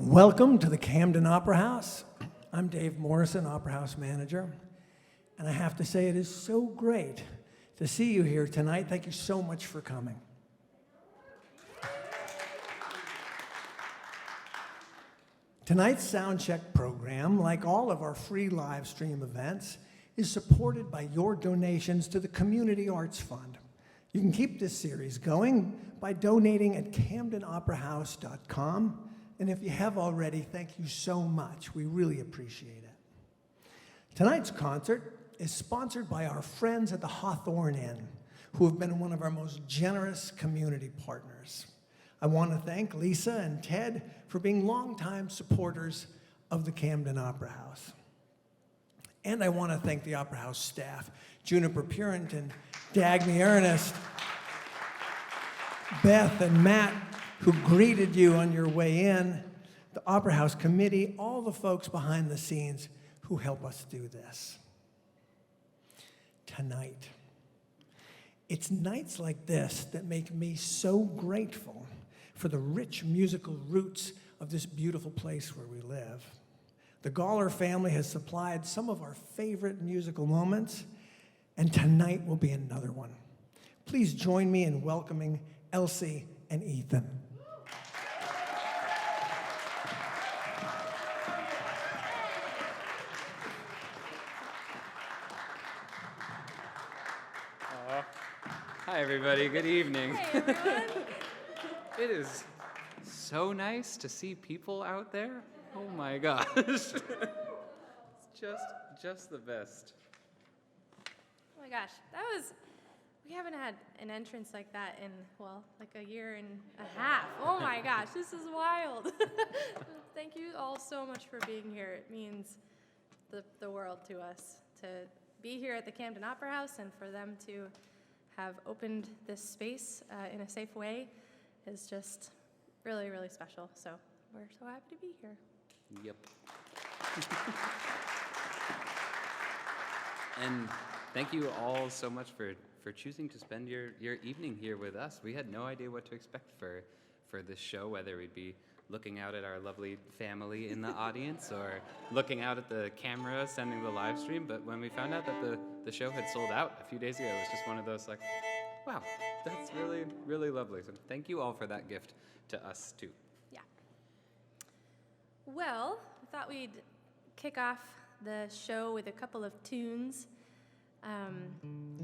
Welcome to the Camden Opera House. I'm Dave Morrison, Opera House Manager, and I have to say it is so great to see you here tonight. Thank you so much for coming. Tonight's SoundCheck program, like all of our free live stream events, is supported by your donations to the Community Arts Fund. You can keep this series going by donating at CamdenOperaHouse.com. And if you have already, thank you so much. We really appreciate it. Tonight's concert is sponsored by our friends at the Hawthorne Inn, who have been one of our most generous community partners. I want to thank Lisa and Ted for being longtime supporters of the Camden Opera House. And I want to thank the Opera House staff, Juniper Purinton, Dagny Ernest, Beth and Matt, who greeted you on your way in, the Opera House committee, all the folks behind the scenes who help us do this. Tonight, it's nights like this that make me so grateful for the rich musical roots of this beautiful place where we live. The Gawler family has supplied some of our favorite musical moments, and tonight will be another one. Please join me in welcoming Elsie and Ethan. Hi, everybody. Good evening. Hey, everyone. It is so nice to see people out there. Oh my gosh. It's just the best. Oh my gosh, we haven't had an entrance like that in, well, like a year and a half. Oh my gosh, this is wild. Thank you all so much for being here. It means the world to us to be here at the Camden Opera House, and for them to have opened this space in a safe way is just really, really special. So we're so happy to be here. Yep. And thank you all so much for choosing to spend your evening here with us. We had no idea what to expect for this show, whether we'd be looking out at our lovely family in the audience or looking out at the camera sending the live stream. But when we found out that the show had sold out a few days ago, it was just one of those like, wow, that's really, really lovely. So thank you all for that gift to us too. Yeah. Well, I thought we'd kick off the show with a couple of tunes.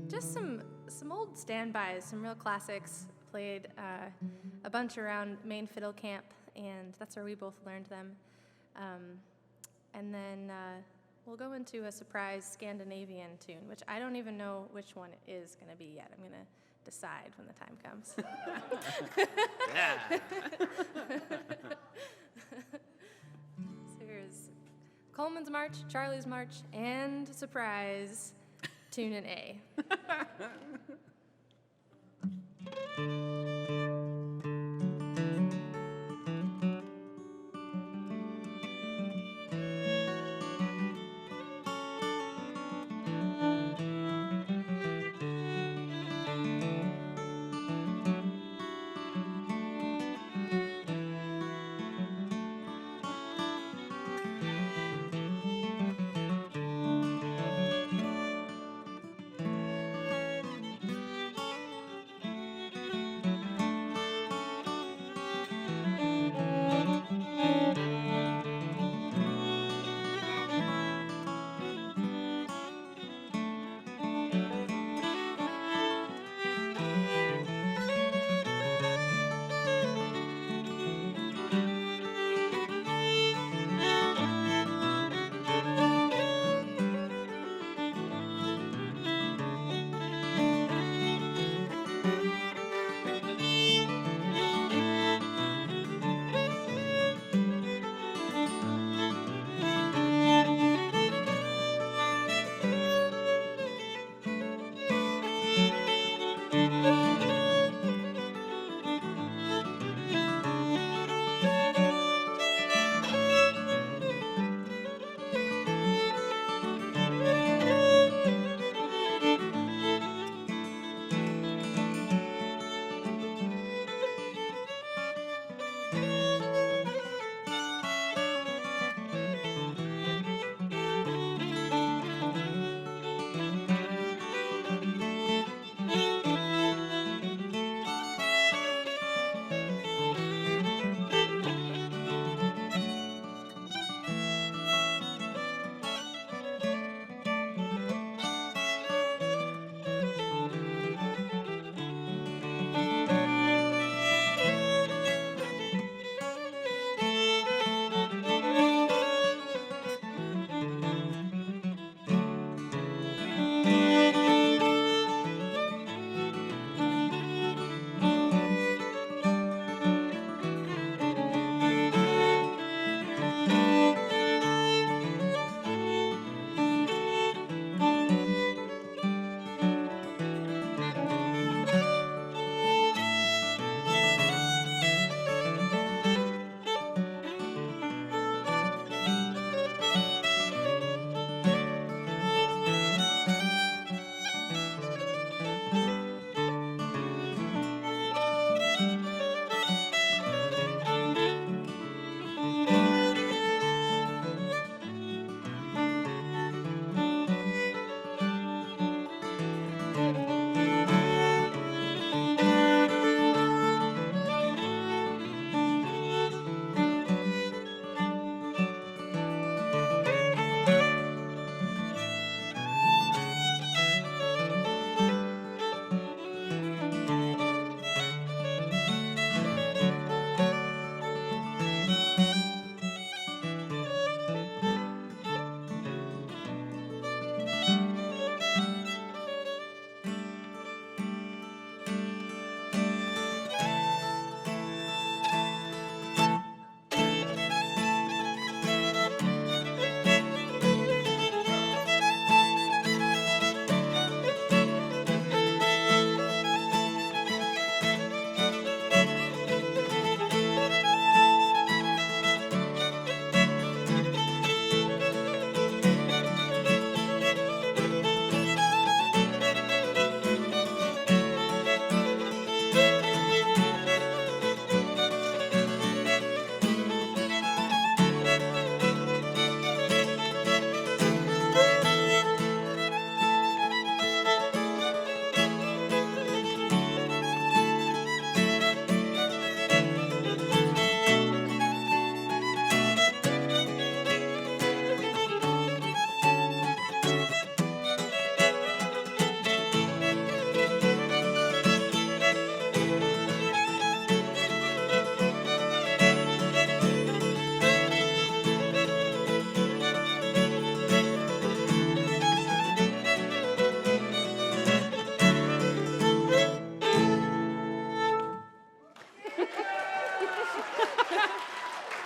Just some old standbys, some real classics. Played a bunch around Maine Fiddle Camp, and that's where we both learned them. And then we'll go into a surprise Scandinavian tune, which I don't even know which one it is going to be yet. I'm going to decide when the time comes. Yeah. So here's Coleman's March, Charlie's March, and surprise tune in A.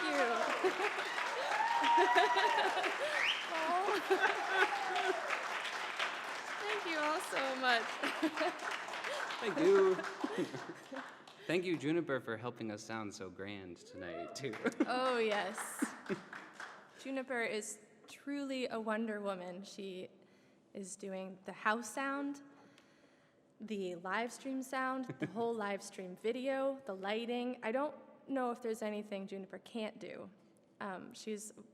you. Oh. Thank you all so much. Thank you. Thank you, Juniper, for helping us sound so grand tonight, too. Oh, yes. Juniper is truly a Wonder Woman. She is doing the house sound, the live stream sound, the whole live stream video, the lighting. I don't know if there's anything Juniper can't do.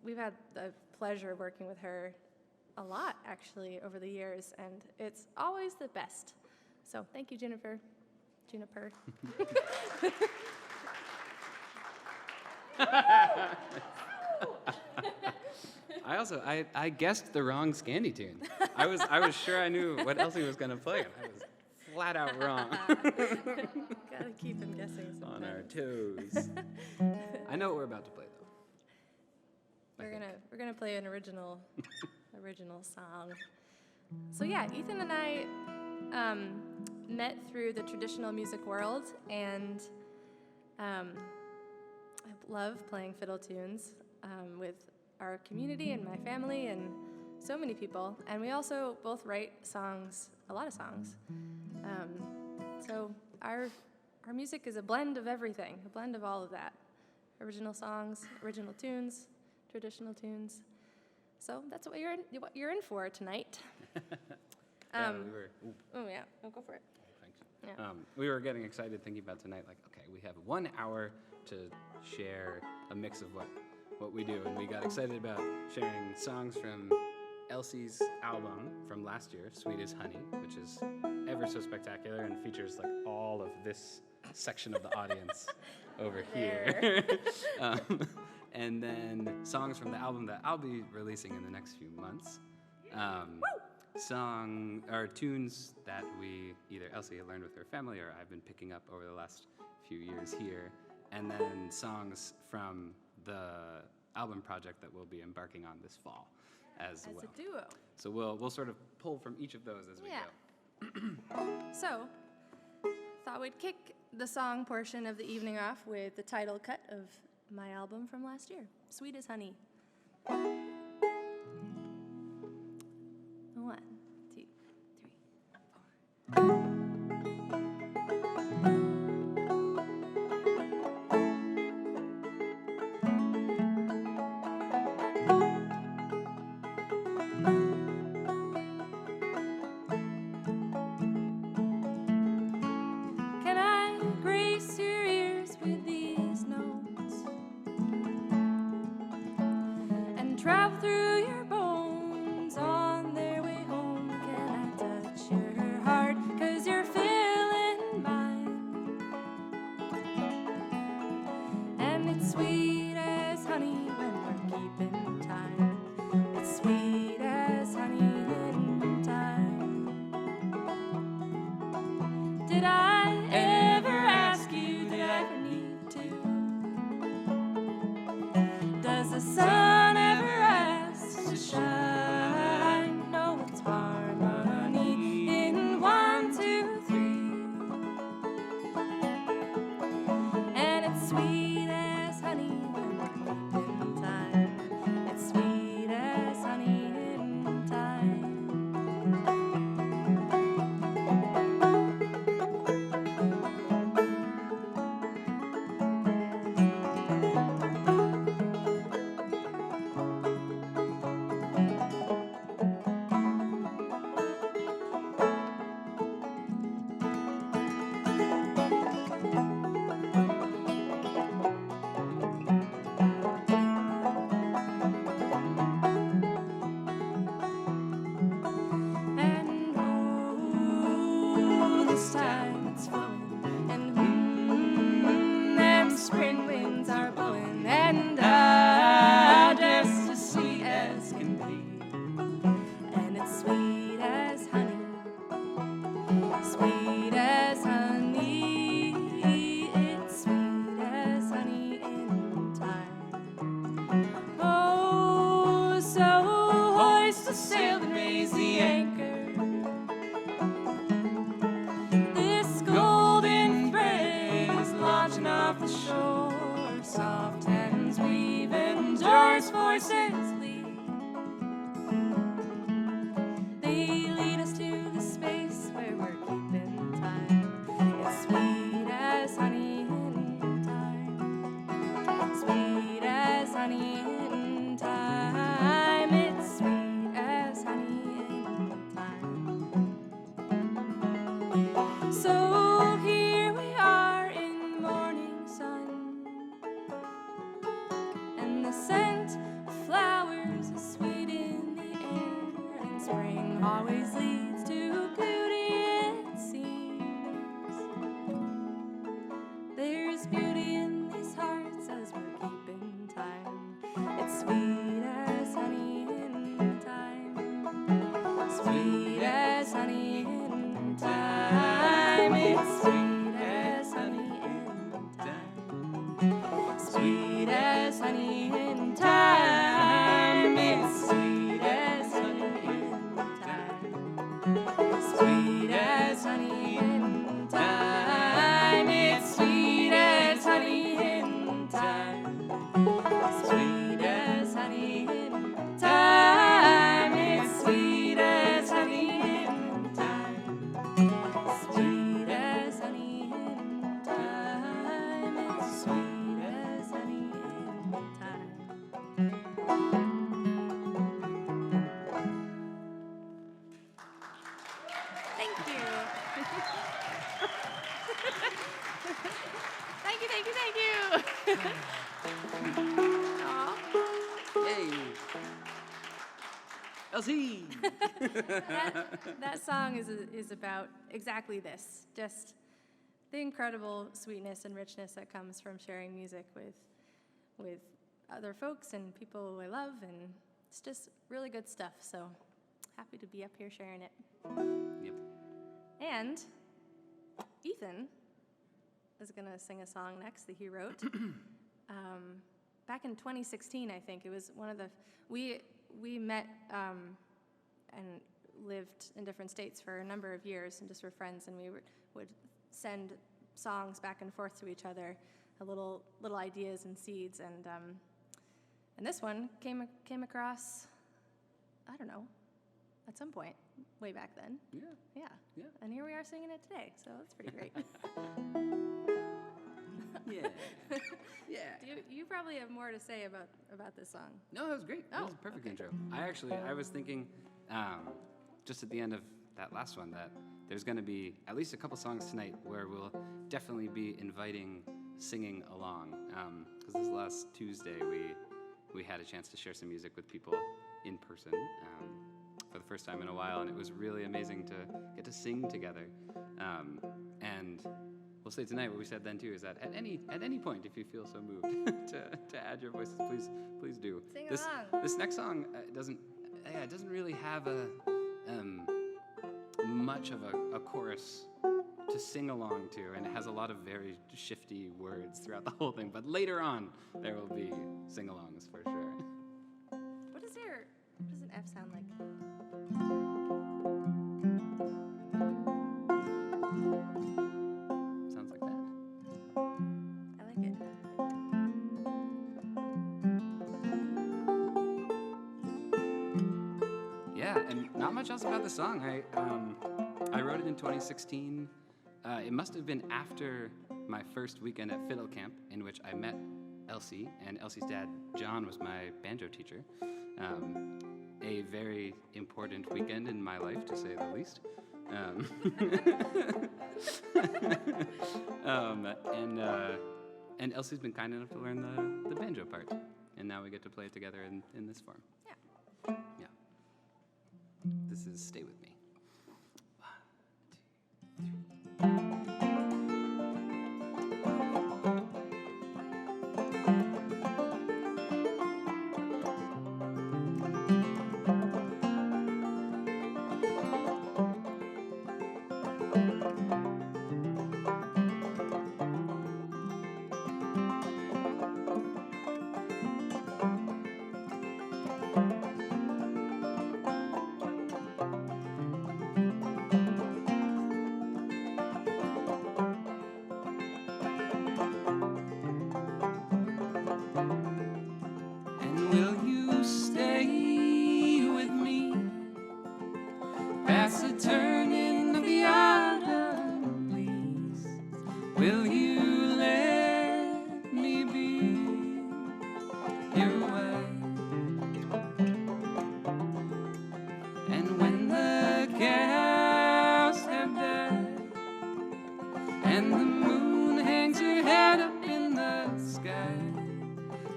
We've had the pleasure of working with her a lot, actually, over the years, and it's always the best. So thank you, Juniper. I guessed the wrong Scandy tune. I was sure I knew what Elsie was gonna play, and I was flat out wrong. Gotta keep him guessing sometimes. On our toes. I know what we're about to play though. We're gonna play an original song. So yeah, Ethan and I met through the traditional music world, and I love playing fiddle tunes with our community and my family and so many people. And we also both write songs, a lot of songs. So our music is a blend of everything, a blend of all of that. Original songs, original tunes, traditional tunes. So that's what you're in for tonight. Yeah, we were. Ooh, Oh yeah, go for it. thanks. Yeah. We were getting excited thinking about tonight. Like, okay, we have 1 hour to share a mix of what we do, and we got excited about sharing songs from Elsie's album from last year, Sweet as Honey, which is ever so spectacular and features like all of this section of the audience over here. And then songs from the album that I'll be releasing in the next few months. Tunes that we either Elsie had learned with her family or I've been picking up over the last few years here. And then songs from the album project that we'll be embarking on this fall as well. As a duo. So we'll sort of pull from each of those as we go. So, thought we'd kick the song portion of the evening off with the title cut of my album from last year, Sweet as Honey. 1, 2, 3, 4. Can I grace your ears with these notes and travel through your bones on their way home? Can I touch your heart 'cause you're feeling mine? And it's sweet as honey when we're keeping time. It's sweet as honey in time. Did I ever ask you, did I ever need to? Does the sun ever ask to shine? No, it's harmony in 1, 2, 3. And it's sweet as honey when we're keeping time. It's sweet as honey in time. those voices lead. They lead us to the space where we're keeping time. It's sweet as honey in time. Sweet as honey in time. It's sweet as honey in time. So here we are in morning sun, and the scent of flowers is sweet in the air, and spring always leads to beauty, it seems. There's beauty in these hearts as we're keeping time. It's sweet as honey in time. Sweet as honey in time. It's sweet as honey in time. Sweet as honey in time. It's sweet as honey in time. Sweet as honey in time. It's sweet as honey in time. Sweet as honey in time. It's sweet as honey in time. Sweet as honey in time. It's sweet as honey in time. Thank you. Thank you, thank you, thank you. Aw. Hey, Elsie. That song is about exactly this, just the incredible sweetness and richness that comes from sharing music with other folks and people who I love, and it's just really good stuff. So happy to be up here sharing it. Yep. And Ethan is gonna sing a song next that he wrote. Back in 2016, I think it was one of the we met and lived in different states for a number of years and just were friends, and we would send songs back and forth to each other, little ideas and seeds, and this one came across, I don't know, at some point way back then. Yeah. And here we are singing it today, so that's pretty great. Yeah. Yeah. You probably have more to say about this song. No, that was great. That was a perfect okay. intro. I was thinking, just at the end of that last one, that there's going to be at least a couple songs tonight where we'll definitely be inviting singing along. Because this last Tuesday, we had a chance to share some music with people in person for the first time in a while, and it was really amazing to get to sing together. And we'll say tonight what we said then too is that at any point, if you feel so moved to add your voices, please do. Sing this, along. This next song doesn't really have a much of a chorus to sing along to, and it has a lot of very shifty words throughout the whole thing. But later on, there will be sing-alongs for sure. What does an F sound like? Sounds like that. I like it. Yeah, and not much else about the song. I wrote it in 2016. It must have been after my first weekend at Fiddle Camp, in which I met Elsie, and Elsie's dad, John, was my banjo teacher. A very important weekend in my life, to say the least. And Elsie's been kind enough to learn the banjo part, and now we get to play it together in this form. Yeah. Yeah. This is Stay With Me.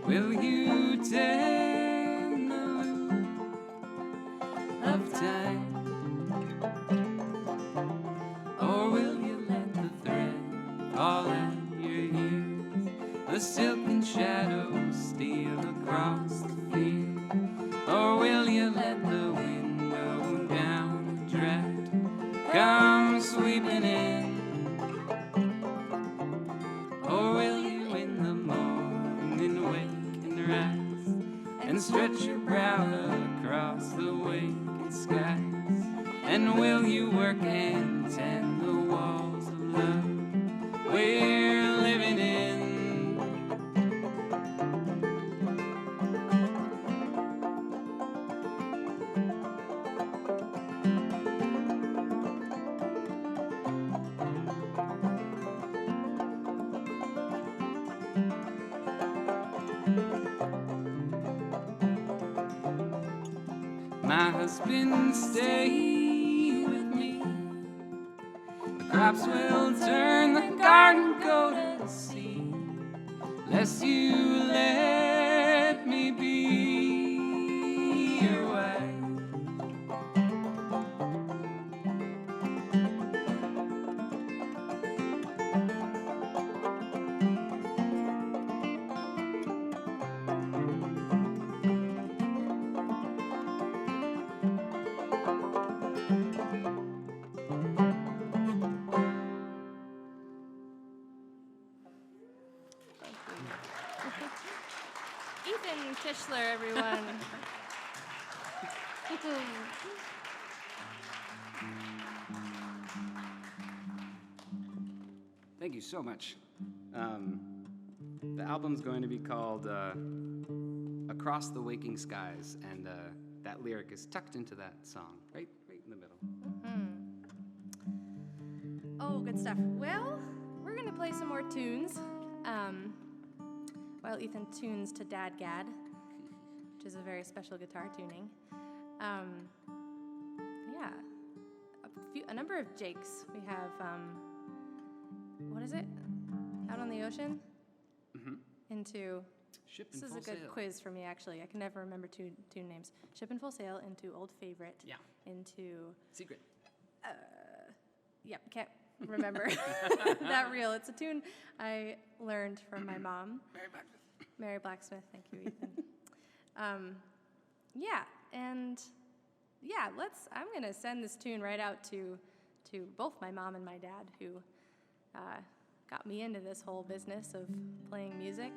Will you turn the loop of time? Or will you let the thread fall at your heels? The silken shadows steal across the field. Or will you let the window down the draft come sweeping in? Or will you in the morning wake and rise and stretch your brow across the waking skies? And will you work and tend the walls of love we're living in? My husband, stay with me. The crops will turn, the garden go to seed, lest you let me be your wife. Ethan Tischler, everyone. Thank you so much. The album's going to be called Across the Waking Skies, and that lyric is tucked into that song, right in the middle. Oh, good stuff. Well, we're gonna play some more tunes. While Ethan tunes to Dad Gad, which is a very special guitar tuning. Yeah, a number of Jakes. We have, what is it? Out on the Ocean? Mm-hmm. Into, Ship this and is a Full good Sail. quiz for me, actually. I can never remember tune names. Ship and Full Sail, into Old Favorite, Yeah. into, Secret. yep, can't remember that reel. It's a tune I learned from my mom. Mary Blacksmith, thank you, Ethan. I'm gonna send this tune right out to both my mom and my dad, who got me into this whole business of playing music.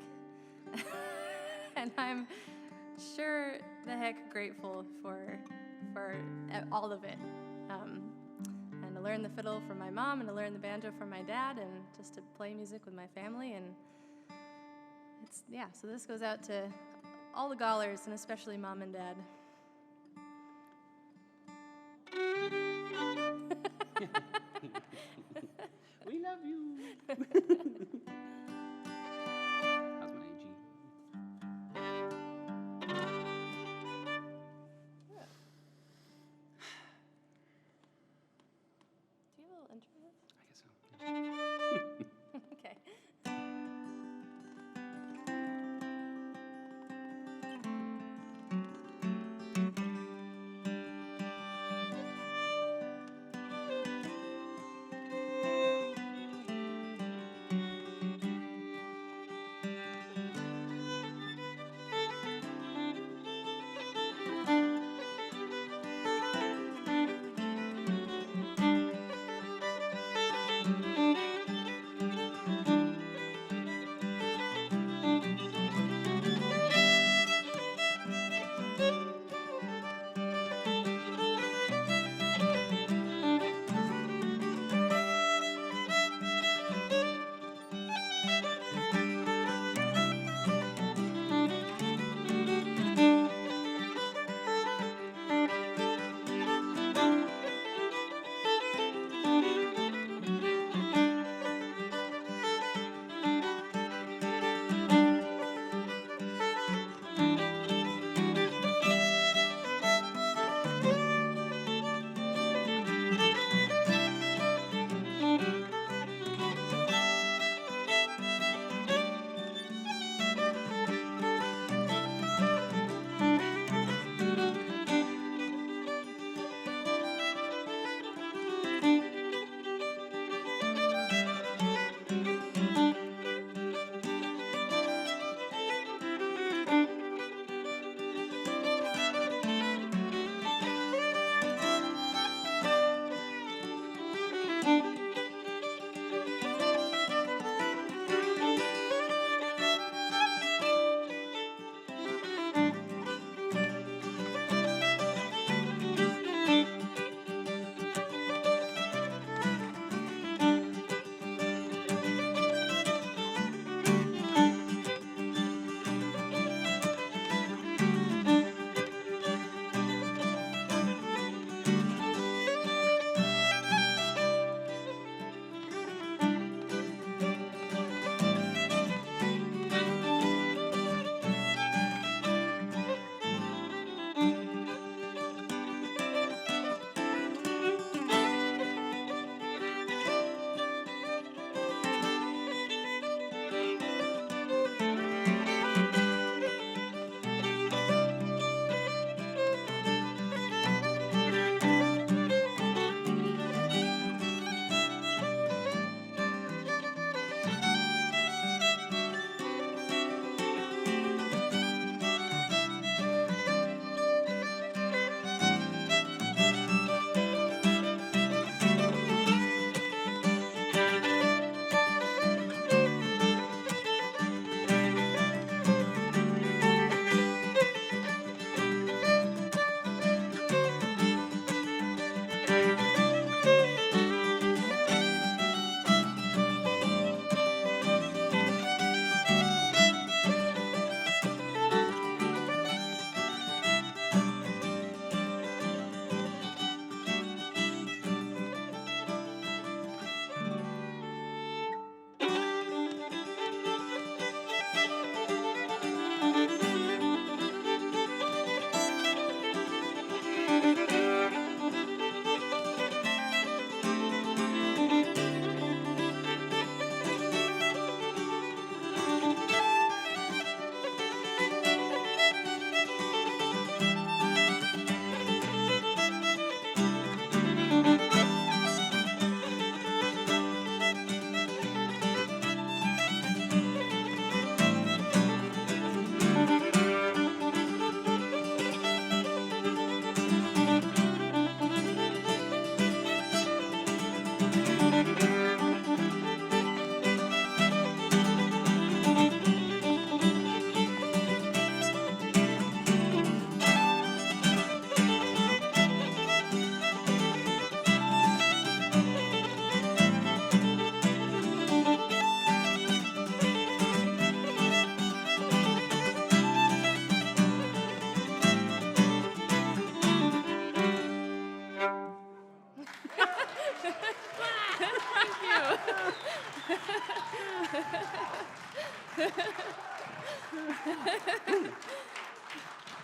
And I'm sure the heck grateful for all of it. And to learn the fiddle from my mom, and to learn the banjo from my dad, and just to play music with my family. And so this goes out to all the Gallers, and especially Mom and Dad. We love you. How's my AG? Do you have a little intro to this? I guess so. Okay.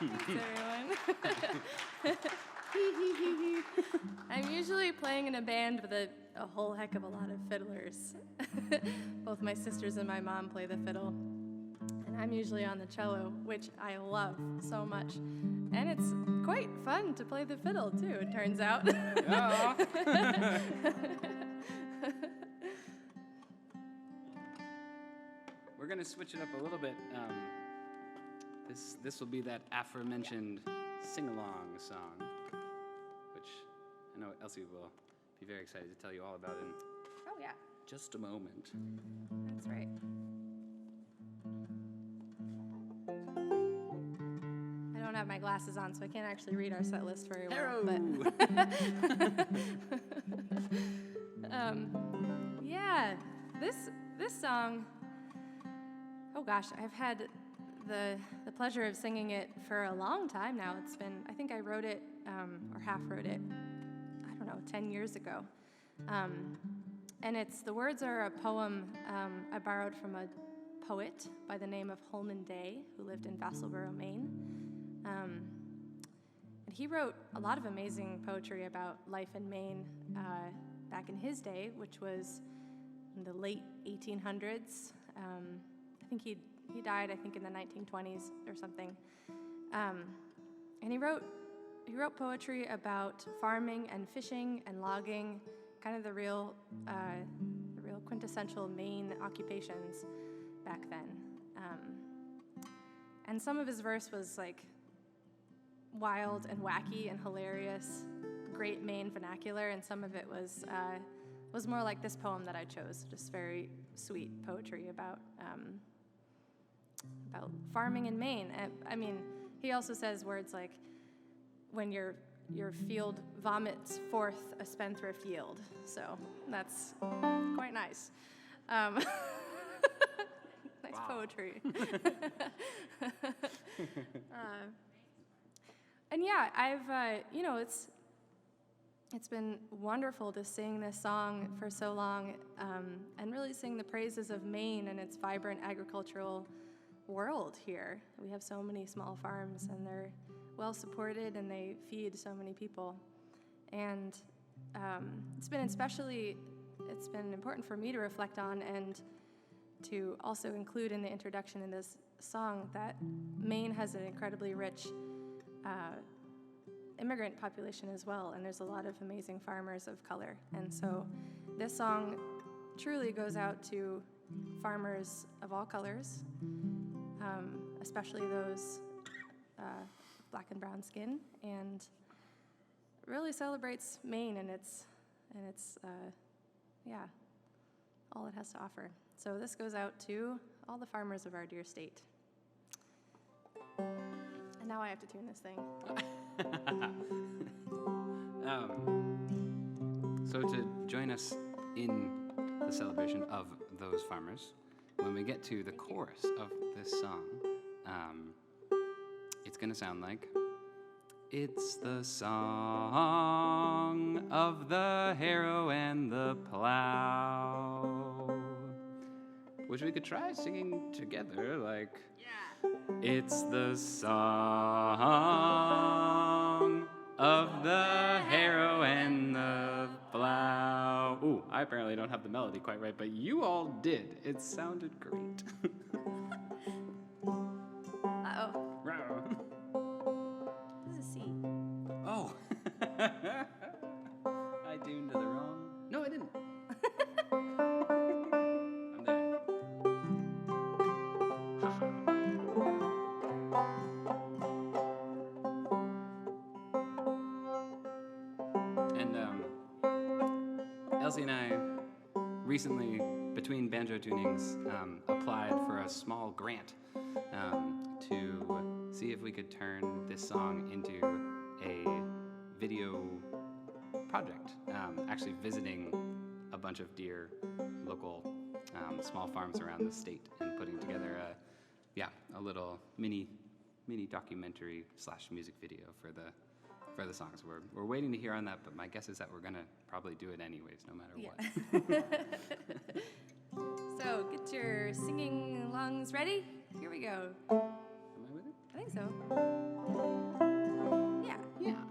Thanks, everyone. I'm usually playing in a band with a whole heck of a lot of fiddlers. Both my sisters and my mom play the fiddle. And I'm usually on the cello, which I love so much. And it's quite fun to play the fiddle, too, it turns out. Yeah. We're going to switch it up a little bit. This will be that aforementioned sing-along song, which I know Elsie will be very excited to tell you all about in Oh, yeah, just a moment. that's right. I don't have my glasses on, so I can't actually read our set list very well. But yeah, this song. Oh gosh, I've had the pleasure of singing it for a long time now. It's been, I think I wrote it, or half wrote it, I don't know, 10 years ago. And the words are a poem I borrowed from a poet by the name of Holman Day, who lived in Vassalboro, Maine. And he wrote a lot of amazing poetry about life in Maine back in his day, which was in the late 1800s. I think he died, I think, in the 1920s or something. And he wrote poetry about farming and fishing and logging, kind of the real quintessential Maine occupations back then. And some of his verse was like wild and wacky and hilarious, great Maine vernacular, and some of it was more like this poem that I chose, just very sweet poetry about farming in Maine. I mean, he also says words like, when your field vomits forth a spendthrift yield. So that's quite nice. Nice poetry. And yeah, I've, it's been wonderful to sing this song for so long and really sing the praises of Maine and its vibrant agricultural world here. We have so many small farms, and they're well supported, and they feed so many people. And it's been important for me to reflect on and to also include in the introduction in this song that Maine has an incredibly rich immigrant population as well, and there's a lot of amazing farmers of color. And so this song truly goes out to farmers of all colors, especially those black and brown skin, and really celebrates Maine and its all it has to offer. So this goes out to all the farmers of our dear state. And now I have to tune this thing. So to join us in the celebration of those farmers, when we get to the chorus of this song, it's going to sound like, it's the song of the harrow and the plow. Which we could try singing together, like, yeah. It's the song of the harrow and the plow. Ooh, I apparently don't have the melody quite right, but you all did. It sounded great. Uh-oh. This is a C. Oh. I tuned to the wrong. No, I didn't. I'm there. And Elsie and I recently, between banjo tunings, applied for a small grant to see if we could turn this song into a video project, actually visiting a bunch of dear local small farms around the state and putting together a little mini documentary / music video for the songs. We're waiting to hear on that, but my guess is that we're gonna probably do it anyways, no matter what. So get your singing lungs ready. Here we go. Am I with it? I think so. Yeah. Yeah.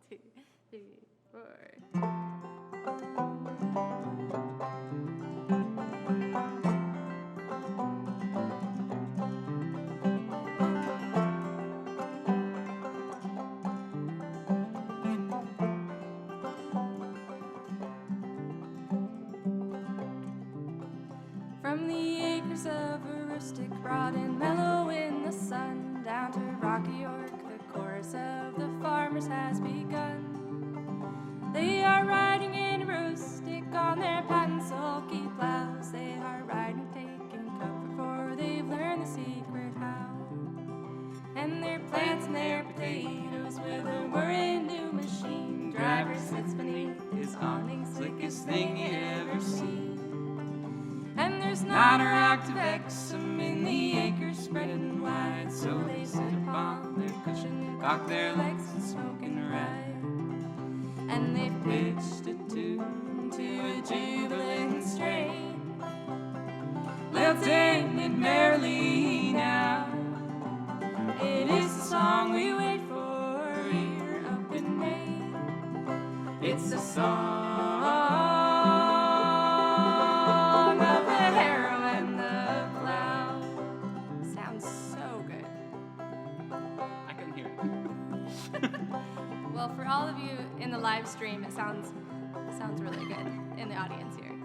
2, 3, 4. From the acres of a rustic, broad and mellow in the sun, down to Rocky York, the chorus of the farmers has begun. They are riding in a rustic on their patent sulky plows. They are riding, taking comfort, for they've learned the secret how. And they're planting their potatoes with a whirring new machine. Driver sits beneath his awning, slickest thing you ever seen. And there's not a rock to vex 'em in the acres spreading wide. So they sit upon their cushion, cock their legs and smoke and ride. And they've pitched a tune to a jubilant strain, lilting it merrily now. It is the song we wait for here up in Maine. It's a song of the harrow and the plow. Sounds so good. I couldn't hear it. Well, for all of you in the live stream, it sounds really good in the audience here.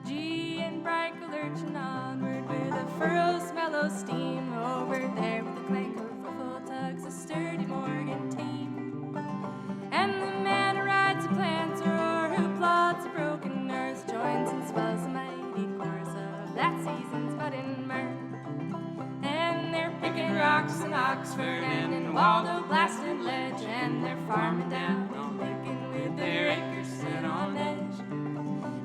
G and bright lurching onward with a furrow's mellow steam. Over there with the clank of full tugs, a sturdy Morgan team. And the man who rides a planter or who plods a broken earth joins and swells the mighty chorus of that season's budding mirth. And they're picking rocks in Oxford and in Waldo blasted ledge, and they're farming down on Lincoln with their acres set on edge.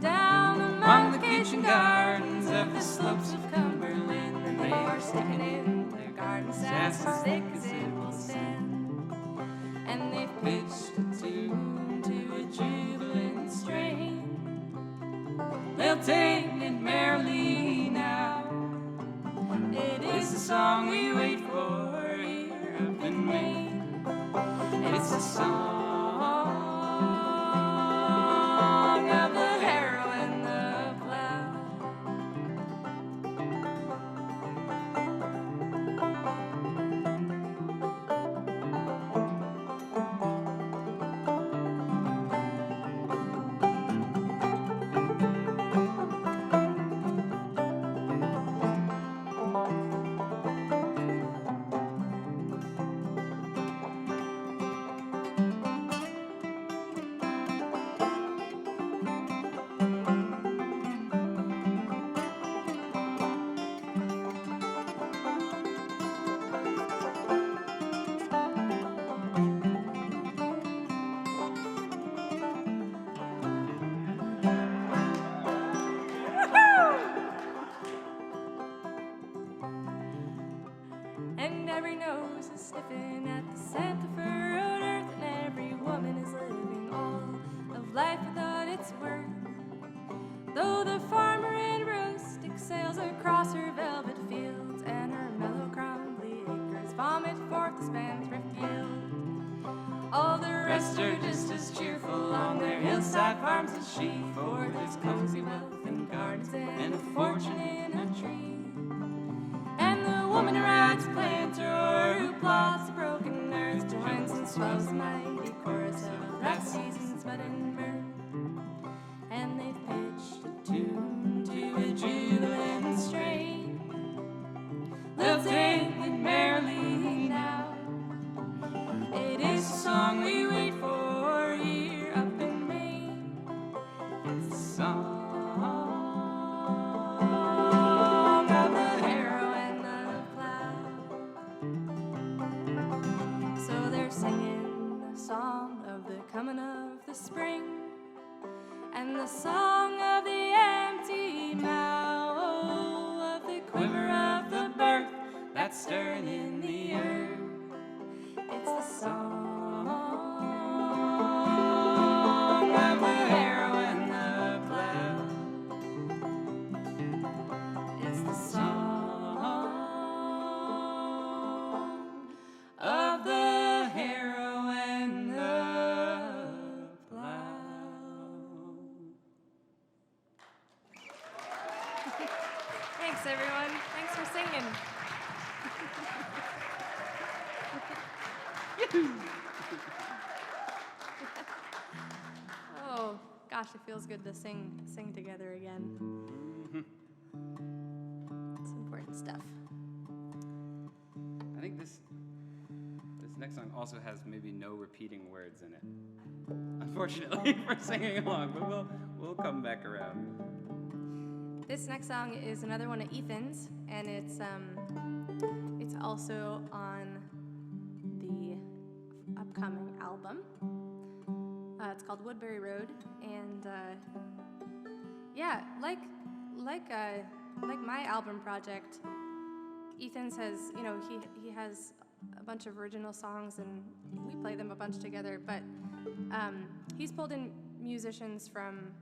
Down among the kitchen gardens of the slopes of Cumberland, and they are sticking in their garden sass as thick as it will stand. And they've pitched a tune to a jubilant strain, lilting it merrily now. It is the song we wait for here up in Maine. It's a song of the harrow and the plow. And every nose is sniffing at the scent of her own earth, and every woman is living all of life without its worth. Though the farmer in rustic sails across her velvet fields, and her mellow crumbly acres vomit forth the spendthrift yield, all the rest are just as cheerful on their hillside farms as she, for there's cozy wealth in gardens and a fortune in a tree. And the woman who rides a planter or who plods the broken earth joins and swells the mighty chorus of that season's budding mirth. And they've pitched a tune to a jubilant strain, lilting it merrily now. It is a song we wait for here up in Maine. It's a song of the harrow and the plow. So they're singing the song of the coming of the spring, and the song of the empty mouth, of the quiver of the birth that's stirring in the earth. It's the song of the harrow and the plow. Thanks, everyone. Thanks for singing. Oh, gosh, it feels good to sing together again. It's important stuff. I think this next song also has maybe no repeating words in it. Unfortunately, for singing along, but we'll come back around. This next song is another one of Ethan's, and it's also on the upcoming album. It's called Woodbury Road, and yeah, like my album project, Ethan's has, he has a bunch of original songs, and we play them a bunch together. But he's pulled in musicians from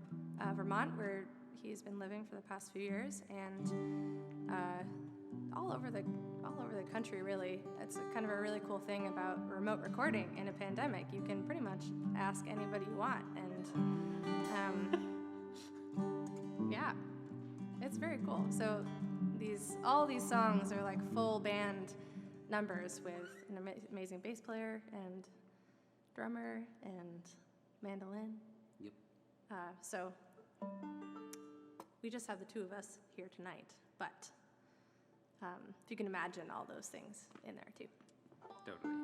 Vermont, where he's been living for the past few years, and all over the country, really. It's kind of a really cool thing about remote recording in a pandemic. You can pretty much ask anybody you want, and yeah, it's very cool. So all these songs are like full band numbers with an amazing bass player and drummer and mandolin. Yep. So we just have the two of us here tonight, but if you can imagine all those things in there too. Totally.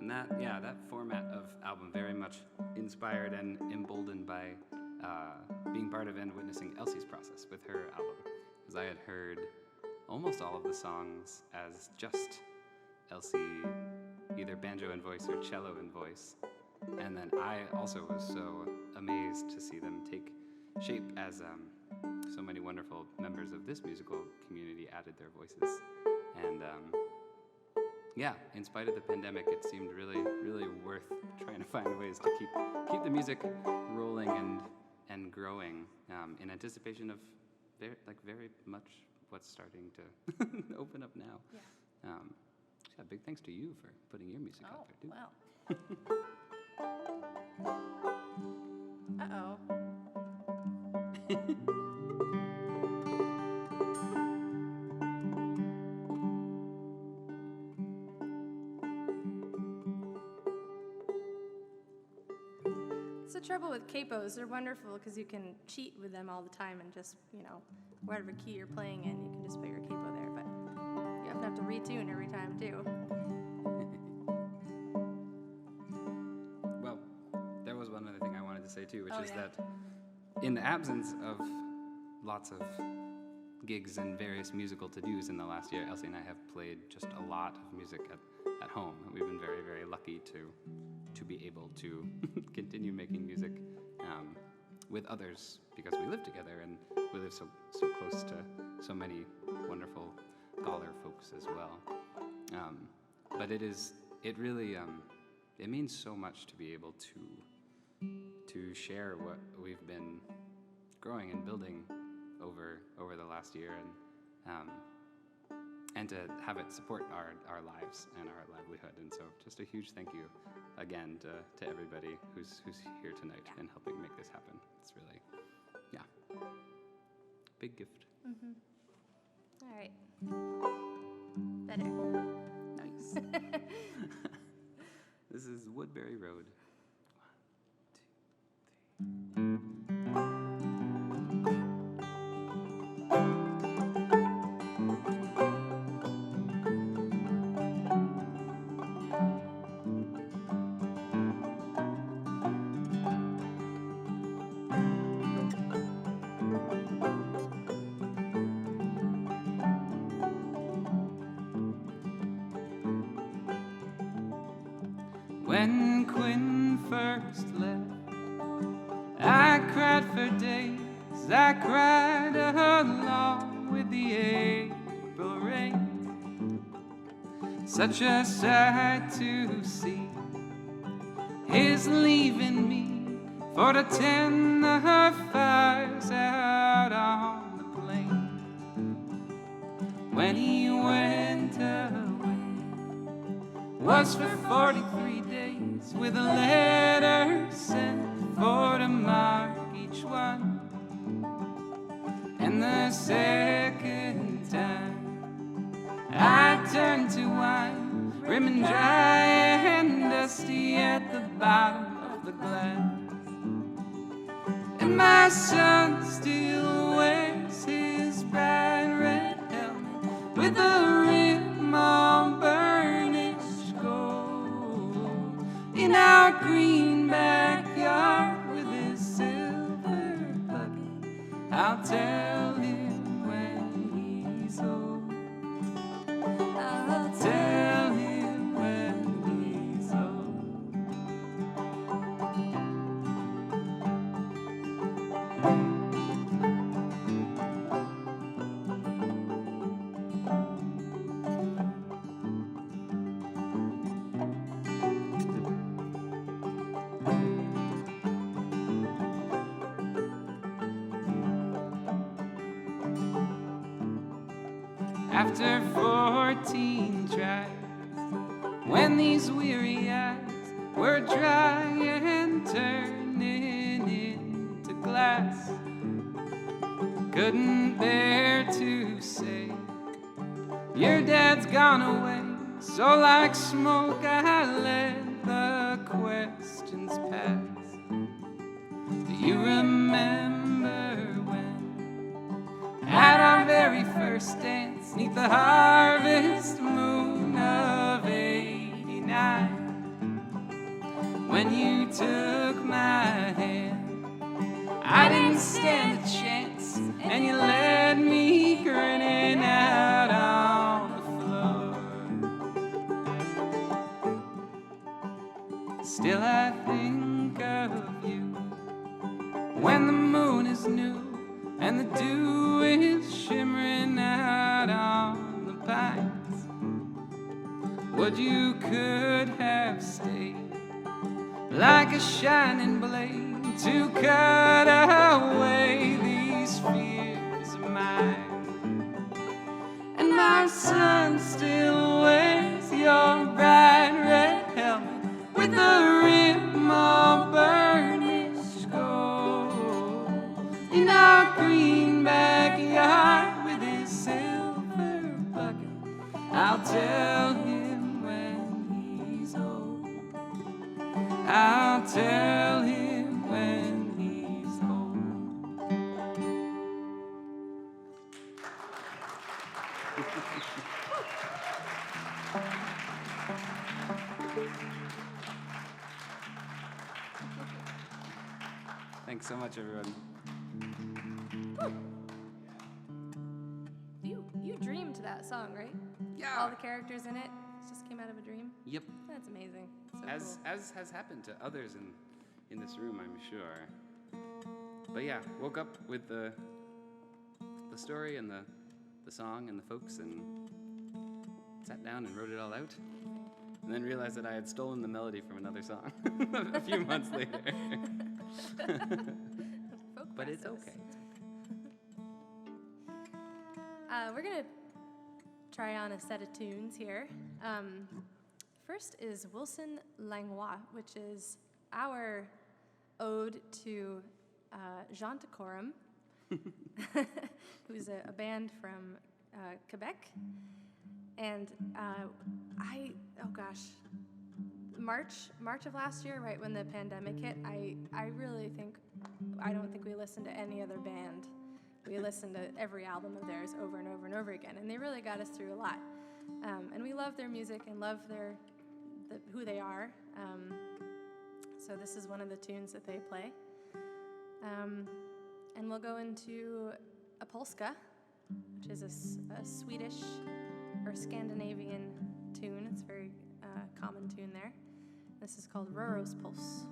And that format of album very much inspired and emboldened by being part of and witnessing Elsie's process with her album. Because I had heard almost all of the songs as just Elsie, either banjo and voice or cello and voice. And then I also was so amazed to see them take shape as so many wonderful members of this musical community added their voices. And in spite of the pandemic, it seemed really, really worth trying to find ways to keep the music rolling and growing in anticipation of very much what's starting to open up now. Yeah. Big thanks to you for putting your music out there too. Well. Uh-oh. It's the trouble with capos. They're wonderful because you can cheat with them all the time and just, whatever key you're playing in, you can just put your capo there. But you often have to retune every time, too. Well, there was one other thing I wanted to say too, which is yeah. that in the absence of lots of gigs and various musical to-dos in the last year, Elsie and I have played just a lot of music at home. We've been very, very lucky to be able to continue making music with others because we live together and we live so close to so many wonderful Gawler folks as well. But it really means so much to be able to share what we've been growing and building over the last year, and to have it support our lives and our livelihood. And so just a huge thank you again to everybody who's here tonight and helping make this happen. It's really, big gift. Mm-hmm. All right. Better. Nice. This is Woodbury Road. 1, 2, 3. When Quinn first left, I cried for days. I cried along with the April rain. Such a sight to see, his leaving me for to tend the fires out on the plain. When he went away was for 43 days, with a letter sent for to mark each one. And the second time I turned to wine, rim and dry and dusty at the bottom of the glass. And my son still wears his bright red helmet with a rim all burnished gold in our green backyard with his silver bucket. I'll tell him when he's old. I'll tell him when he's old. After 14 tries, when these weary eyes were dry and turning into glass, couldn't bear to say, your dad's gone away. So like smoke I let the questions pass. Do you remember when, at our very first dance, 'neath the harvest moon of '89, when you took my hand, I didn't stand a chance, and you led me grinning out on the floor. Still I think of you when the moon is new and the dew is shimmering out on the pines. Would you could have stayed like a shining blade to cut away these fears of mine. And our son still wears your bright red helmet with the rim all burnished gold in our green backyard with his silver bucket. I'll tell him when he's old. I'll tell him when he's old. Thanks so much, everyone. You dreamed that song, right? Yeah. All the characters in it just came out of a dream. Yep. That's amazing. So As cool. has happened to others in this room, I'm sure. But yeah, woke up with the story and the song and the folks and sat down and wrote it all out. And then realized that I had stolen the melody from another song a few months later. Folk But it's process. okay. We're gonna try on a set of tunes here. First is Wilson Langlois, which is our ode to Jean Decorum, who's a band from Quebec. And March of last year, right when the pandemic hit, I don't think we listened to any other band. We listened to every album of theirs over and over and over again, and they really got us through a lot. And we love their music and love who they are. So this is one of the tunes that they play. And we'll go into a polska, which is a Swedish or Scandinavian tune. It's a very common tune there. This is called Röros Puls.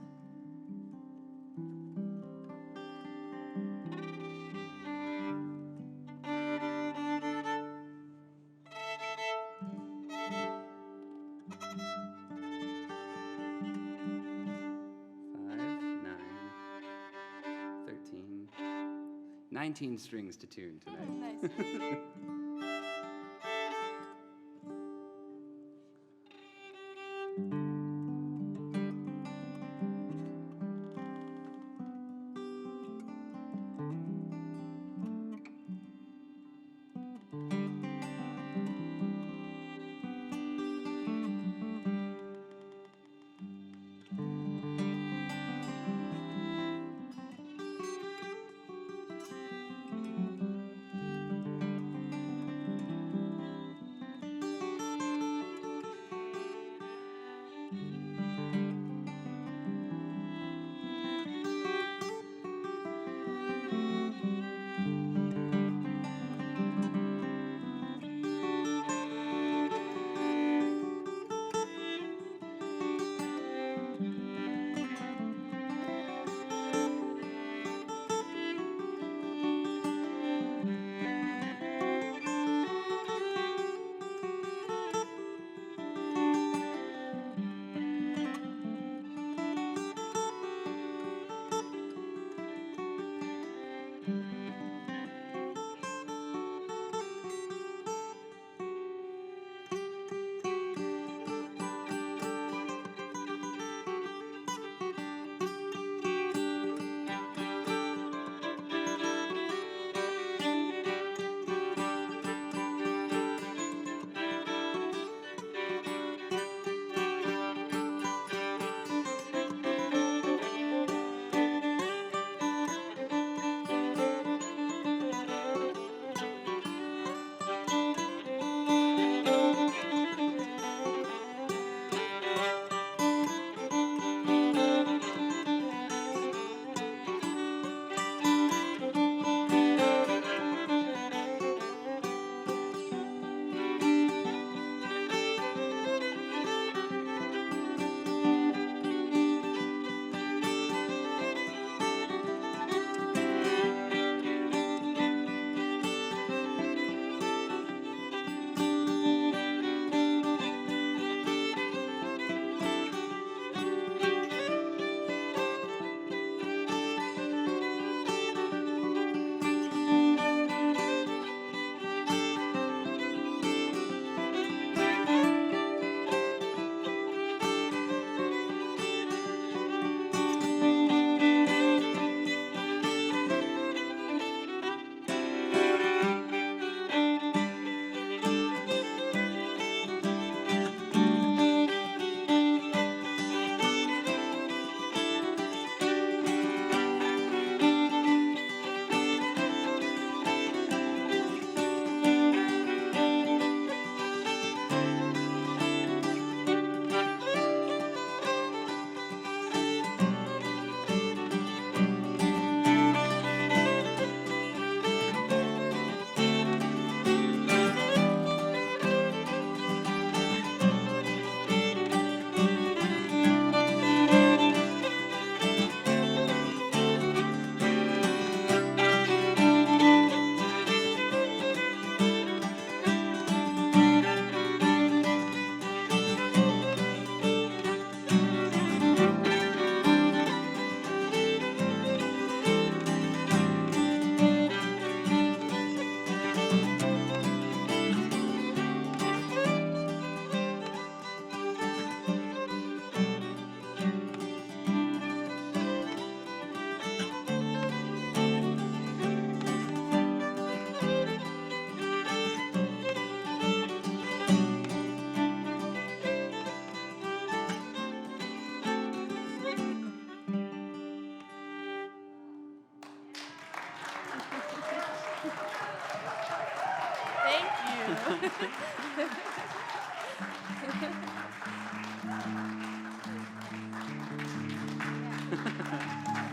19 strings to tune tonight. Nice.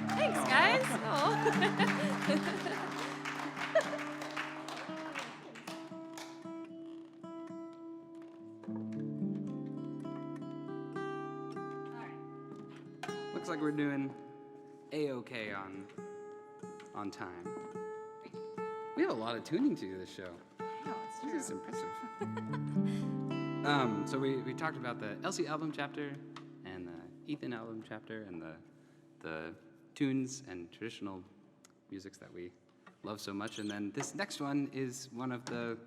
Thanks, guys. Oh. Looks like we're doing A-okay on time. We have a lot of tuning to do this show. No, it's true. This is impressive. So we talked about the Elsie album chapter and the Ethan album chapter and the tunes and traditional musics that we love so much. And then this next one is one of the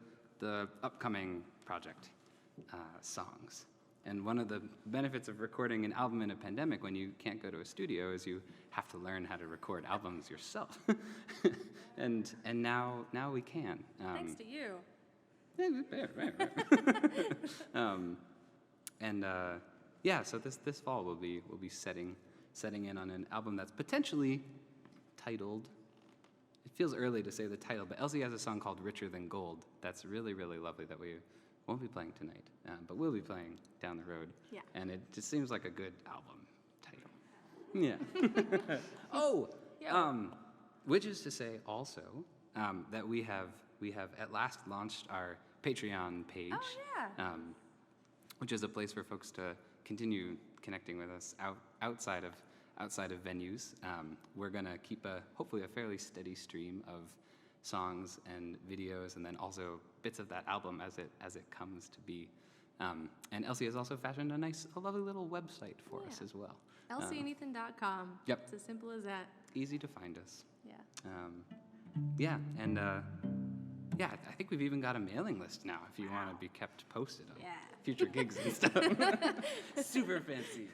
upcoming project songs. And one of the benefits of recording an album in a pandemic when you can't go to a studio is you have to learn how to record albums yourself. and now we can. Thanks to you. So this fall we'll be setting in on an album that's potentially titled. It feels early to say the title, but Elsie has a song called "Richer Than Gold" that's really, really lovely that we won't be playing tonight, but we'll be playing down the road. Yeah. And it just seems like a good album title. Yeah. Oh. Yeah. Which is to say also that we have at last launched our Patreon page. Oh, yeah. Which is a place for folks to continue connecting with us outside of venues. We're gonna keep hopefully a fairly steady stream of songs and videos, and then also bits of that album as it comes to be. And Elsie has also fashioned a lovely little website for us as well. ElsieandEthan.com. Yep. It's as simple as that. Easy to find us. Yeah. I think we've even got a mailing list now if you want to be kept posted on Yeah. future gigs and stuff. Super fancy.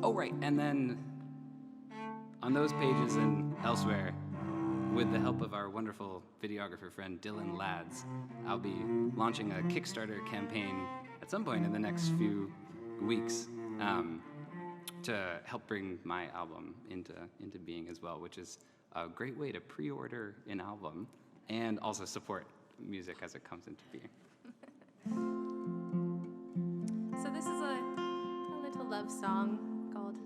Oh, right, and then on those pages and elsewhere, with the help of our wonderful videographer friend Dylan Lads, I'll be launching a Kickstarter campaign at some point in the next few weeks to help bring my album into being as well, which is a great way to pre-order an album and also support music as it comes into being. So this is a little love song called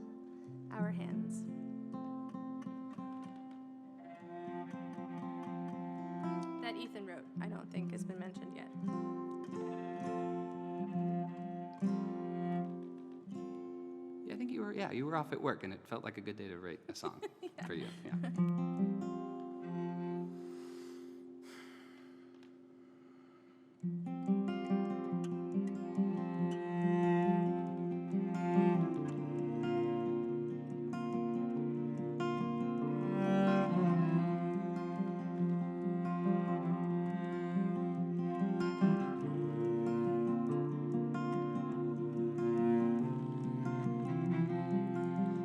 Our Hands. That Ethan wrote. I don't think has been mentioned yet. Yeah, I think you were off at work and it felt like a good day to write a song for you. Yeah.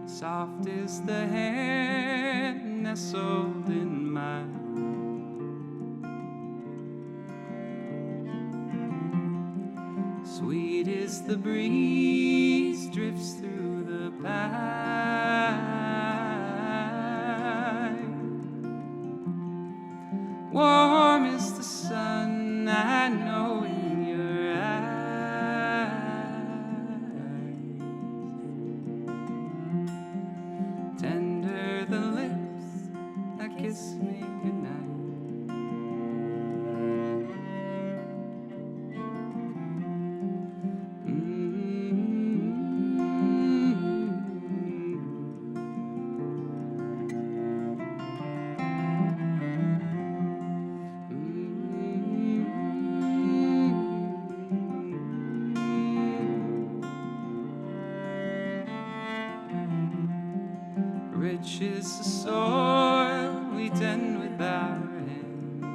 Soft is the hand nestled in mine. Sweet is the breeze drifts through the pine. Warm is the sun, I know in your eyes. Tender the lips that kiss me goodnight. Rich is the soil we tend with our hands.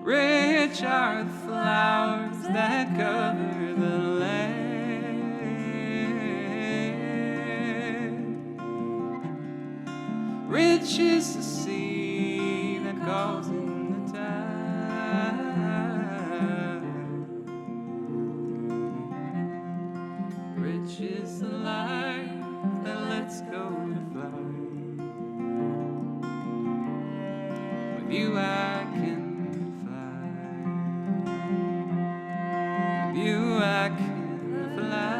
Rich are the flowers that cover the land. Rich is the sea that calls in the tide. Rich is the life then let's go to fly. With you I can fly. With you I can fly.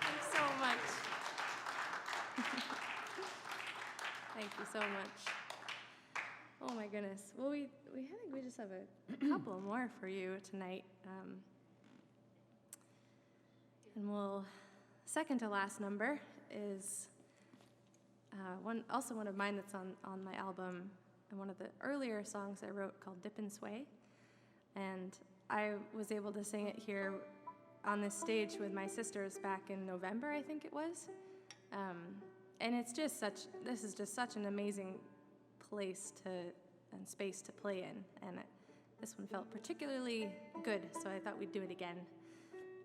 Thanks so much. Thank you so much. Oh my goodness. Well, I think we just have a couple more for you tonight. And second to last number is one of mine that's on my album, and one of the earlier songs I wrote called Dip and Sway. And I was able to sing it here on this stage with my sisters back in November, I think it was. And this is just such an amazing place and space to play in. And this one felt particularly good, so I thought we'd do it again.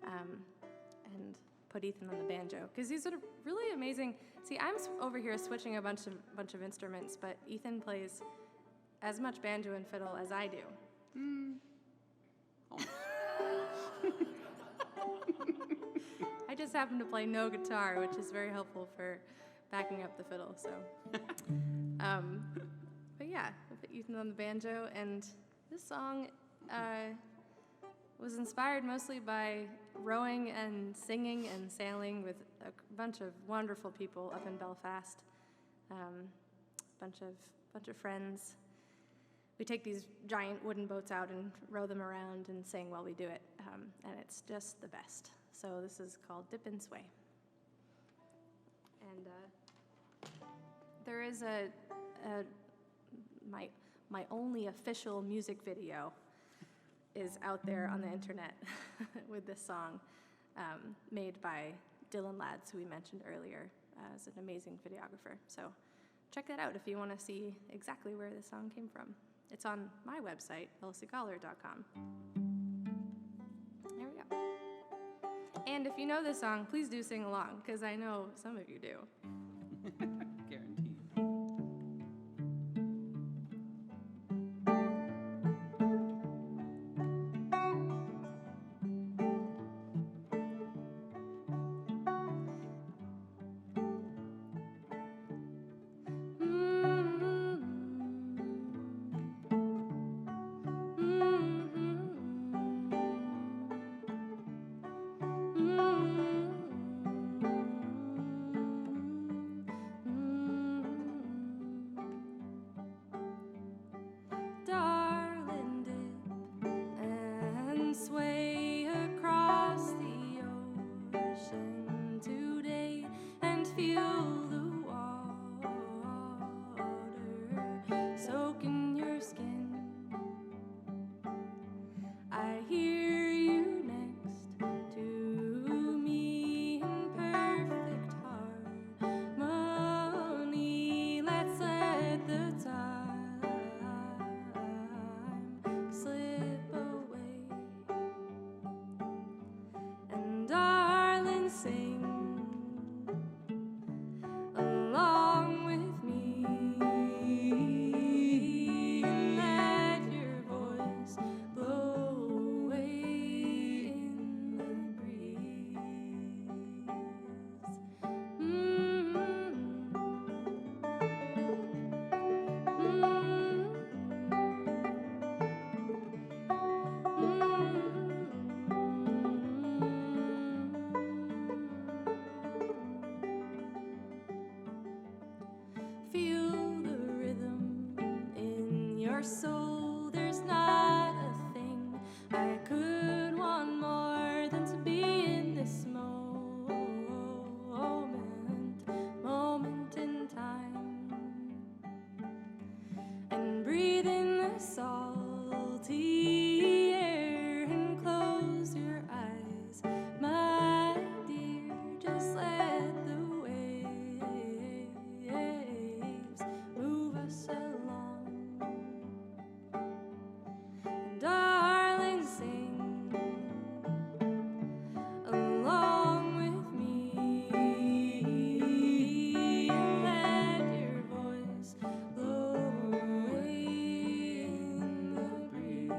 And put Ethan on the banjo, because he's sort of really amazing. See, I'm over here switching a bunch of instruments, but Ethan plays as much banjo and fiddle as I do. I just happen to play no guitar, which is very helpful for backing up the fiddle. So, but yeah, we'll put Ethan on the banjo, and this song was inspired mostly by rowing and singing and sailing with a bunch of wonderful people up in Belfast. Bunch of friends. We take these giant wooden boats out and row them around and sing while we do it, and it's just the best. So this is called Dip and Sway. And there is my only official music video is out there on the internet with this song, made by Dylan Lads, who we mentioned earlier, as an amazing videographer. So check that out if you want to see exactly where this song came from. It's on my website, elsiegoller.com. There we go. And if you know this song, please do sing along, because I know some of you do. Guaranteed. Darling, dip and sway across the ocean today and feel the water soak in your skin. I hear you next to me in perfect harmony. Let's let the time slip away. And darling, sing soul. There's not a thing I could want more than to be in this moment in time, and breathe in the salty air and close your eyes, my dear. Just let the waves move us along. And darling, sing along with me, and let your voice blow away in the breeze.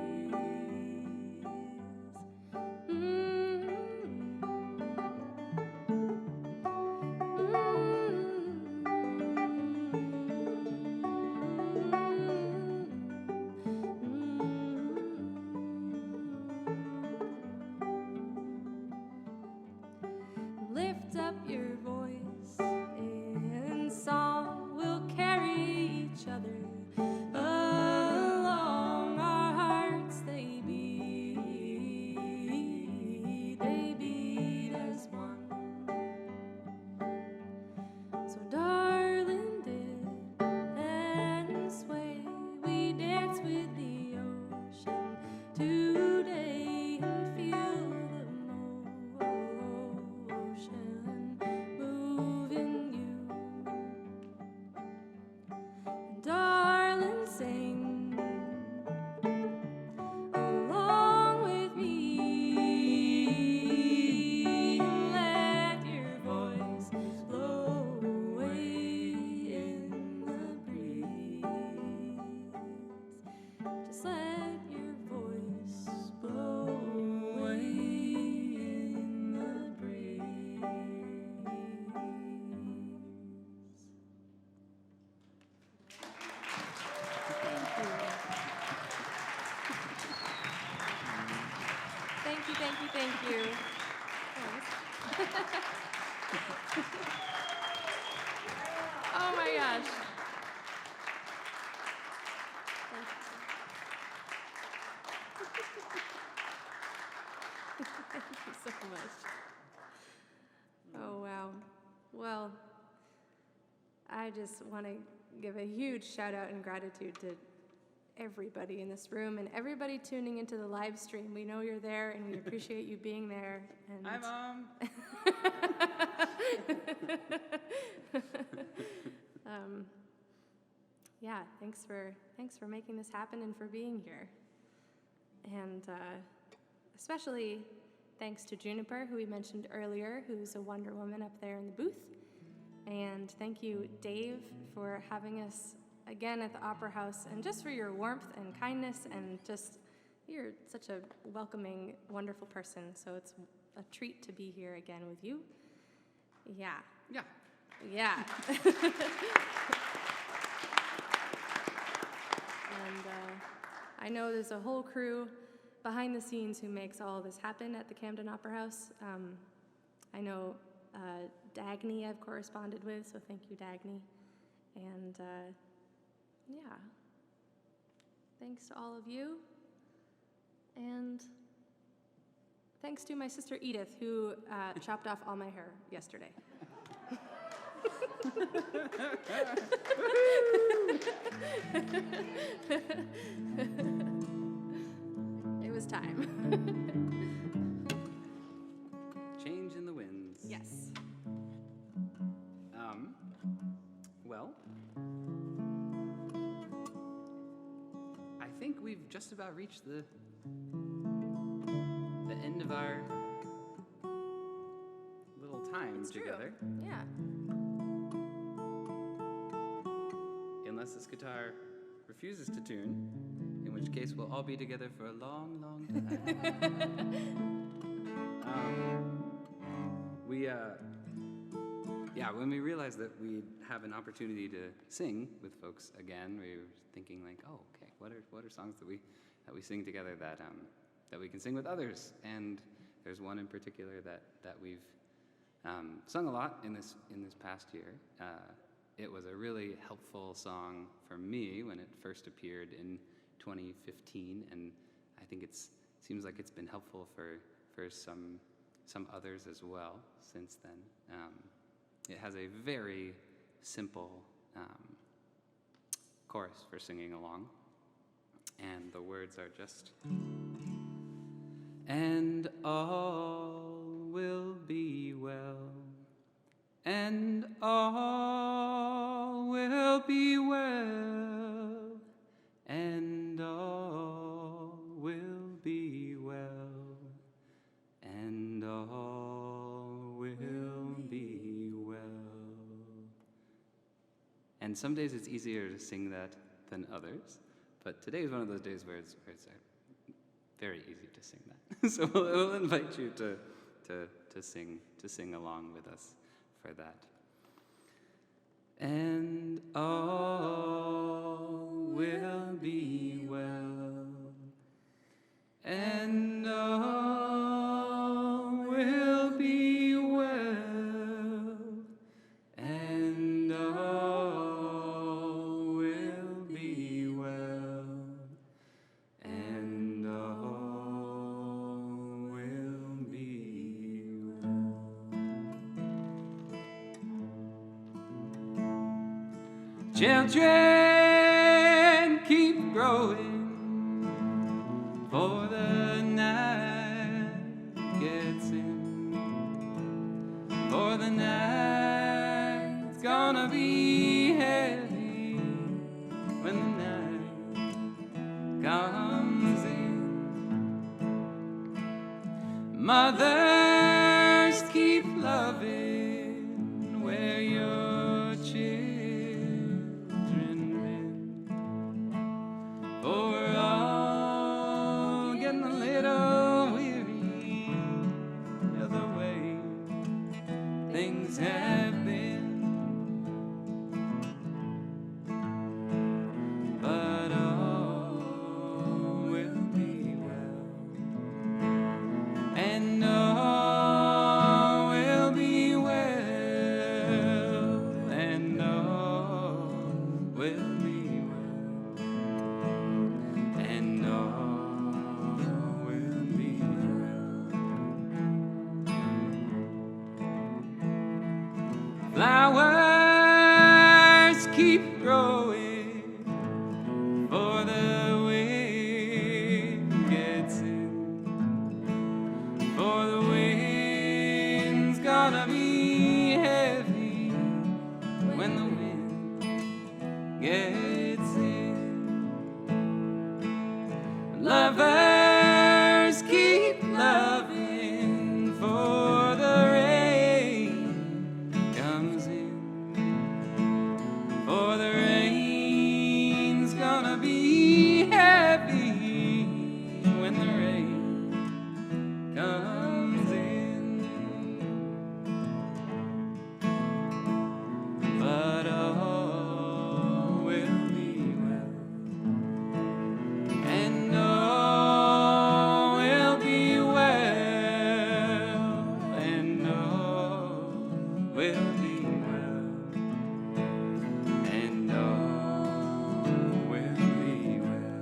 Lift up your voice, and song will carry each other along. Our hearts they beat as one. So darling, dip and sway, we dance with the ocean today and feel the motion move in you. And darling, sing along with me, and let your voice blow away in the breeze. Just let your voice blow away in the breeze. Thank you, thank you, thank you. Oh my gosh. Thank you so much. Oh, wow. Well, I just want to give a huge shout out and gratitude to everybody in this room and everybody tuning into the live stream. We know you're there and we appreciate you being there. And Hi, Mom. yeah, thanks for making this happen and for being here. And especially thanks to Juniper, who we mentioned earlier, who's a Wonder Woman up there in the booth. And thank you, Dave, for having us again at the Opera House, and just for your warmth and kindness, and just, you're such a welcoming, wonderful person. So it's a treat to be here again with you. Yeah. Yeah. Yeah. And I know there's a whole crew behind the scenes who makes all this happen at the Camden Opera House. I know Dagny I've corresponded with, so thank you, Dagny. And yeah, thanks to all of you. And thanks to my sister Edith, who chopped off all my hair yesterday. It was time. Change in the winds. Yes. Well, I think we've just about reached the end of our little time It's together. true. Yeah. Unless this guitar refuses to tune, in which case we'll all be together for a long, long time. When we realized that we'd have an opportunity to sing with folks again, we were thinking like, oh, okay, what are songs that we sing together that we can sing with others? And there's one in particular that we've sung a lot in this past year. It was a really helpful song for me when it first appeared 2015, and I think seems like it's been helpful for some others as well since then. It has a very simple chorus for singing along, and the words are just, and all will be well, and all will be well, and all will be well, and all will be well. And some days it's easier to sing that than others, but today is one of those days where it's very easy to sing that. So we'll invite you to sing along with us for that. And all will be well, and all will be well, and all will be well, and all will be well. Children, keep growing, for the night gets in, for the night's gonna be heavy when the night comes in. Mothers, keep loving where your children been, for we're all getting a little weary of the way things have been. But all will be well, and all will be well, and all will be well, and all will be well. Flowers keep growing, for the wind gets in, for the wind's gonna be heavy when the wind gets in. Lovers, keep loving, for the rain comes in, for the rain's gonna be heavy when the rain comes in. But all will be well, and all will be well, and all will be well, and all will be well.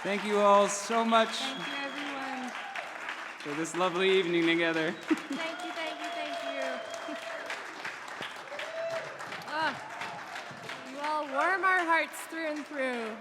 Thank you all so much Thank you, everyone. for this lovely evening together. Thank you, thank you, thank you. You all warm our hearts through and through.